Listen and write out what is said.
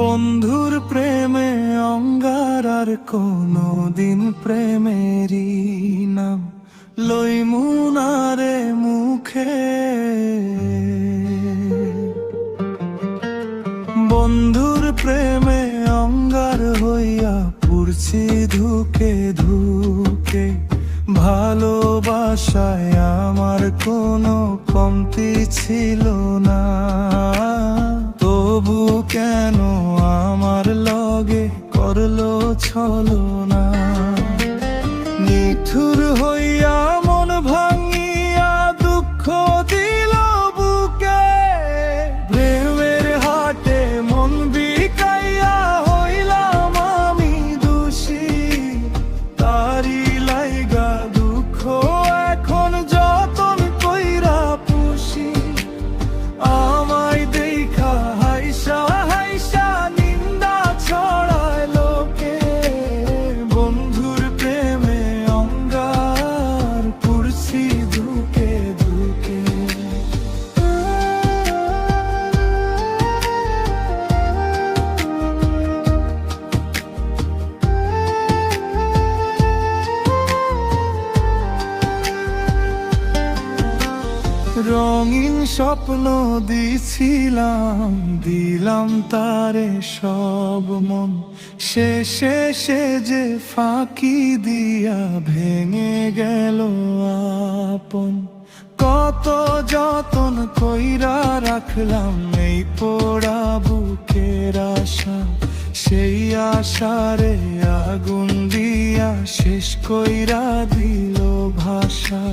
বন্ধুর প্রেমে অঙ্গার আর কোনো দিন প্রেমেরই নাম লইমুনারে মুখে। বন্ধুর প্রেমে অঙ্গার হইয়া পুরছি ধুকে ধুকে। ভালোবাসায় আমার কোনো কমতি ছিল না, তবু কেন আমার লগে করলো ছলনা। নিঠুর হইয়া মন ভাঙিয়া দুঃখ দিল বুকে। প্রেমের হাটে মন বিকাইয়া হইলাম আমি দোষী। তারি লাইগা দুঃখ এখন যতন কইরা পুষি। আমায় দেখা হাইসা হাইসা নিন্দা ছড়ায় লোকে। বন্ধুর প্রেমে অঙ্গার পুরছি ধুকে ধুকে। রঙিন স্বপ্ন দিছিলাম, দিলাম তারে সব মন। শেষে সে যে ফাঁকি দিয়া ভেঙে গেল আপন। কত যতন কইরা রাখলাম এই পোড়া বুকের আশা। সেই আশারে আগুন দিয়া শেষ কইরা দিল ভাষা।